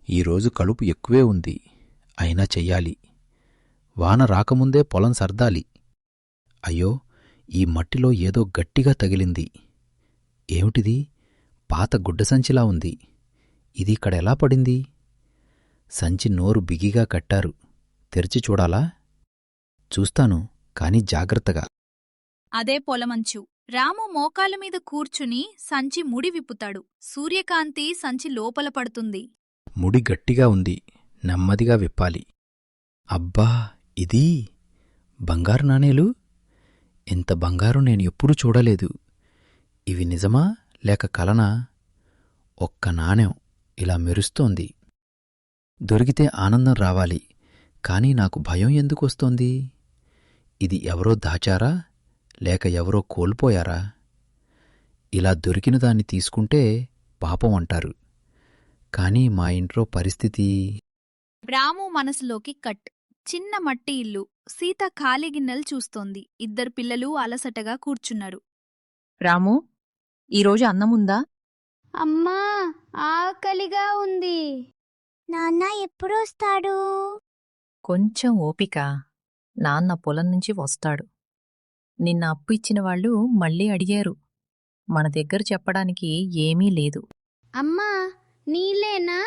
ఈరోజు కలుపు ఎక్కువే ఉంది, అయినా చెయ్యాలి. వాన రాకముందే పొలం సర్దాలి. అయ్యో, ఈ మట్టిలో ఏదో గట్టిగా తగిలింది. ఏమిటిది? పాత గుడ్డసంచిలా ఉంది. ఇది ఇక్కడెలా పడింది? సంచి నోరు బిగిగా కట్టారు. తెరిచి చూడాలా? చూస్తాను, కాని జాగ్రత్తగా. అదే పొలమంచు. రాము మోకాళ్ళమీద కూర్చుని సంచి ముడి విప్పుతాడు. సూర్యకాంతి సంచి లోపల పడుతుంది. ముడి గట్టిగా ఉంది, నెమ్మదిగా విప్పాలి. అబ్బా, ఇదీ బంగారు నాణేలు! ఇంత బంగారు నేను ఎప్పుడూ చూడలేదు. ఇవి నిజమా లేక కలనా? ఒక్క నాణెం ఇలా మెరుస్తోంది. దొరికితే ఆనందం రావాలి, కాని నాకు భయం ఎందుకొస్తోంది? ఇది ఎవరో దాచారా లేక ఎవరో కోల్పోయారా? ఇలా దొరికిన దాన్ని తీసుకుంటే పాపం అంటారు, కాని మా ఇంట్లో పరిస్థితి. రాము మనసులోకి కట్. చిన్న మట్టి ఇల్లు. సీత ఖాళీ గిన్నెలు చూస్తోంది. ఇద్దరు పిల్లలు అలసటగా కూర్చున్నారు. రాము, ఈరోజు అన్నముందా? అమ్మా, ఆకలిగా ఉంది. నాన్న ఎప్పుడొస్తాడు? కొంచెం ఓపిక. నాన్న పొలం నుంచి వస్తాడు. నిన్న అప్పు ఇచ్చిన వాళ్ళు మళ్ళీ అడిగారు. మన దగ్గర చెప్పడానికి ఏమీ లేదు. అమ్మా, నీళ్ళేనా?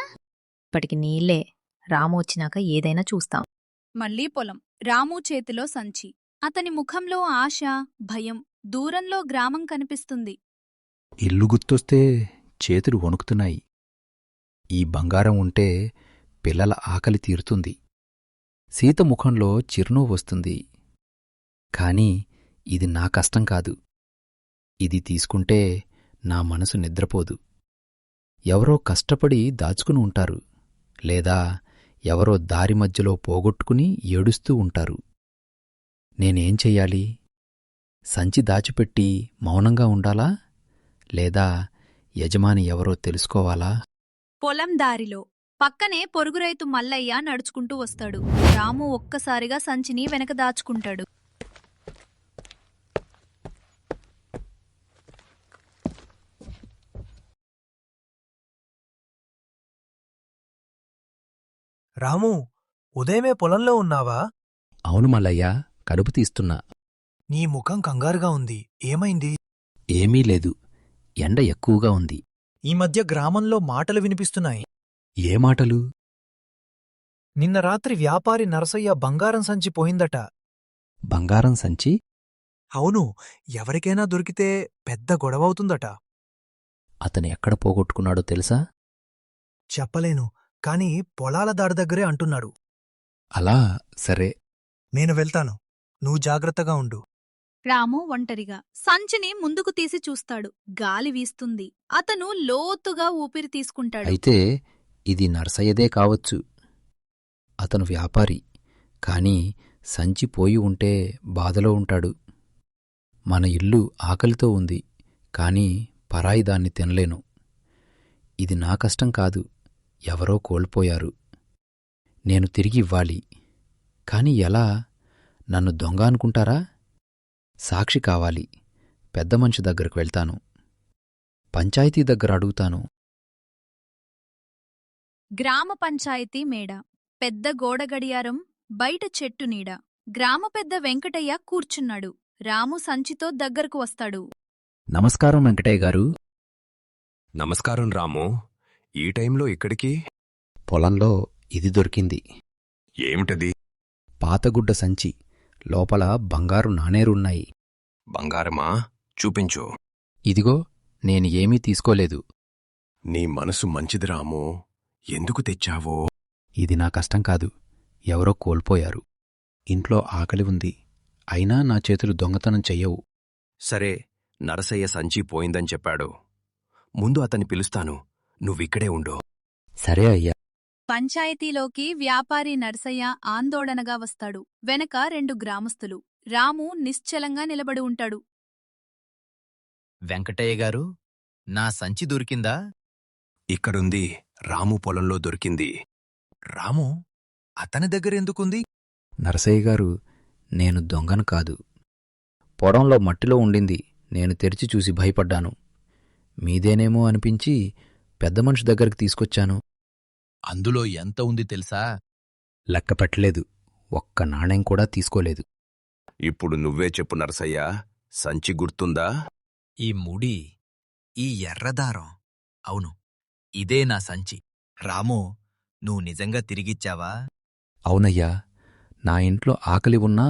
ఇప్పటికి నీళ్ళే. రాము వచ్చినాక ఏదైనా చూస్తాం. మళ్ళీ పొలం. రాము చేతిలో సంచి. అతని ముఖంలో ఆశ, భయం. దూరంలో గ్రామం కనిపిస్తుంది. ఇల్లు గుర్తొస్తే చేతులు వణుకుతున్నాయి. ఈ బంగారం ఉంటే పిల్లల ఆకలి తీరుతుంది. సీత ముఖంలో చిరునవ్వు వస్తుంది. కాని ఇది నా కష్టం కాదు. ఇది తీసుకుంటే నా మనసు నిద్రపోదు. ఎవరో కష్టపడి దాచుకుని ఉంటారు, లేదా ఎవరో దారి మధ్యలో పోగొట్టుకుని ఏడుస్తూ ఉంటారు. నేనేం చెయ్యాలి? సంచి దాచిపెట్టి మౌనంగా ఉండాలా, లేదా యజమాని ఎవరో తెలుసుకోవాలా? పొలం దారిలో పక్కనే పొరుగురైతు మల్లయ్య నడుచుకుంటూ వస్తాడు. రాము ఒక్కసారిగా సంచిని వెనక దాచుకుంటాడు. రామూ, ఉదయమే పొలంలో ఉన్నావా? అవును మల్లయ్య, కడుపు తీస్తున్నా. నీ ముఖం కంగారుగా ఉంది. ఏమైంది? ఏమీ లేదు, ఎండ ఎక్కువగా ఉంది. ఈ మధ్య గ్రామంలో మాటలు వినిపిస్తున్నాయి. ఏ మాటలు? నిన్న రాత్రి వ్యాపారి నరసయ్య బంగారం సంచి పోయిందట. బంగారం సంచి? అవును, ఎవరికైనా దొరికితే పెద్ద గొడవవుతుందట. అతను ఎక్కడ పోగొట్టుకున్నాడో తెలుసా? చెప్పలేను, కాని పొలాల దారి దగ్గరే అంటున్నాడు. అలా, సరే. నేను వెళ్తాను, నువ్వు జాగ్రత్తగా ఉండు. రాము ఒంటరిగా సంచిని ముందుకు తీసి చూస్తాడు. గాలి వీస్తుంది. అతను లోతుగా ఊపిరి తీసుకుంటాడు. అయితే ఇది నర్సయ్యదే కావచ్చు. అతను వ్యాపారి, కాని సంచి పోయి ఉంటే బాధలో ఉంటాడు. మన ఇల్లు ఆకలితో ఉంది, కాని పరాయి దాన్ని తినలేను. ఇది నా కష్టం కాదు, ఎవరో కోల్పోయారు. నేను తిరిగి ఇవ్వాలి. కాని ఎలా? నన్ను దొంగ అనుకుంటారా? సాక్షి కావాలి. పెద్ద మనిషి దగ్గరకు వెళ్తాను. పంచాయతీ దగ్గర అడుగుతాను. గ్రామ పంచాయతీ మేడ. పెద్ద గోడ గడియారం, బయట చెట్టు నీడ. గ్రామ పెద్ద వెంకటయ్య కూర్చున్నాడు. రాము సంచితో దగ్గరకు వస్తాడు. నమస్కారం వెంకటయ్య గారు. నమస్కారం రాము. ఈ టైంలో ఇక్కడికి? పొలంలో ఇది దొరికింది. ఏమిటది? పాతగుడ్డ సంచి. లోపల బంగారు నాణేరున్నాయి. బంగారమా? చూపించు. ఇదిగో, నేను ఏమీ తీసుకోలేదు. నీ మనసు మంచిది రాము. ఎందుకు తెచ్చావో? ఇది నా కష్టం కాదు, ఎవరో కోల్పోయారు. ఇంట్లో ఆకలి ఉంది, అయినా నా చేతులు దొంగతనం చెయ్యవు. సరే, నరసయ్య సంచి పోయిందని చెప్పాడు. ముందు అతన్ని పిలుస్తాను, నువ్విక్కడే ఉండు. సరే అయ్యా. పంచాయతీలోకి వ్యాపారి నర్సయ్య ఆందోళనగా వస్తాడు. వెనక 2 గ్రామస్తులు. రాము నిశ్చలంగా నిలబడి ఉంటాడు. వెంకటయ్య గారు, నా సంచి దొరికిందా? ఇక్కడుంది. రాము పొలంలో దొరికింది. రాము, అతని దగ్గరెందుకుంది? నరసయ్య గారు, నేను దొంగను కాదు. పొడంలో మట్టిలో ఉండింది. నేను తెరిచి చూసి భయపడ్డాను. మీదేనేమో అనిపించి పెద్ద మనిషి దగ్గరికి తీసుకొచ్చాను. అందులో ఎంత ఉంది తెలుసా? లెక్క పెట్టలేదు. ఒక్క నాణెం కూడా తీసుకోలేదు. ఇప్పుడు నువ్వే చెప్పు నరసయ్య, సంచి గుర్తుందా? ఈ ముడి, ఈ ఎర్రదారం. అవును, ఇదే నా సంచి. రాము, నువ్వు నిజంగా తిరిగిచ్చావా? అవునయ్యా, నా ఇంట్లో ఆకలి ఉన్నా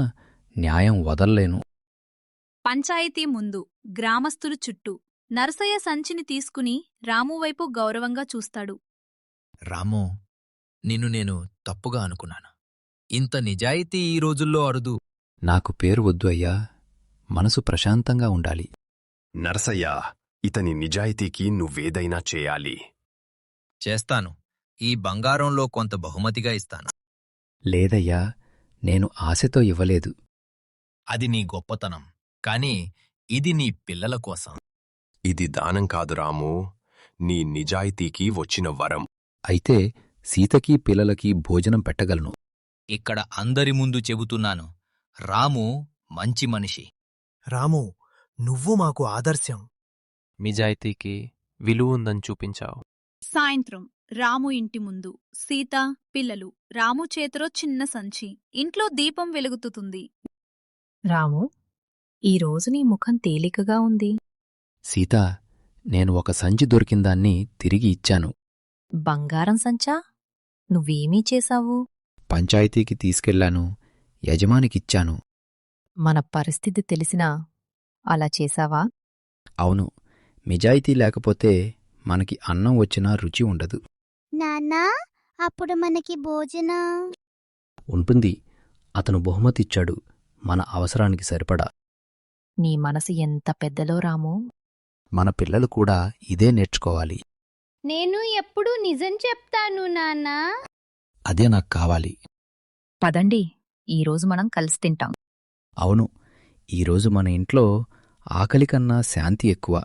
న్యాయం వదల్లేను. పంచాయతీ ముందు గ్రామస్తులు చుట్టూ నరసయ్య సంచిని తీసుకుని రామువైపు గౌరవంగా చూస్తాడు. రాము, నిన్ను నేను తప్పుగా అనుకున్నాను. ఇంత నిజాయితీ ఈ రోజుల్లో అరుదు. నాకు పేరు వద్దు అయ్యా, మనసు ప్రశాంతంగా ఉండాలి. నరసయ్య, ఇతని నిజాయితీకి నువ్వేదైనా చేయాలి. చేస్తాను. ఈ బంగారంలో కొంత బహుమతిగా ఇస్తాను. లేదయ్యా, నేను ఆశతో ఇవ్వలేదు. అది నీ గొప్పతనం, కాని ఇది నీ పిల్లల కోసం. ఇది దానం కాదు రాము, నీ నిజాయితీకి వచ్చిన వరం. అయితే సీతకీ పిల్లలకి భోజనం పెట్టగలను. ఇక్కడ అందరి ముందు చెబుతున్నాను, రాము మంచి మనిషి. రాము, నువ్వు మాకు ఆదర్శం. నిజాయితీకి విలువ ఉందని చూపించావు. సాయంత్రం రాము ఇంటి ముందు సీత, పిల్లలు. రాము చేతిలో చిన్న సంచి. ఇంట్లో దీపం వెలుగుతుంది. రాము, ఈరోజు నీ ముఖం తేలికగా ఉంది. సీతా, నేను ఒక సంచి దొరికిందాన్ని తిరిగి ఇచ్చాను. బంగారం సంచా? నువ్వేమీ చేశావు? పంచాయతీకి తీసుకెళ్లాను, యజమానికిచ్చాను. మన పరిస్థితి తెలిసినా అలా చేశావా? అవును, నిజాయితీ లేకపోతే మనకి అన్నం వచ్చినా రుచి ఉండదు. నాన్నా, అప్పుడు మనకి భోజనం ఉంటుంది. అతను బహుమతిచ్చాడు, మన అవసరానికి సరిపడా. నీ మనసు ఎంత పెద్దలో రాము. మన పిల్లలు కూడా ఇదే నేర్చుకోవాలి. నేను ఎప్పుడూ నిజం చెప్తాను నాన్నా. అదే నాకు కావాలి. పదండి, ఈరోజు మనం కలిసి తింటాం. అవును, ఈరోజు మన ఇంట్లో ఆకలి కన్నా శాంతి ఎక్కువ.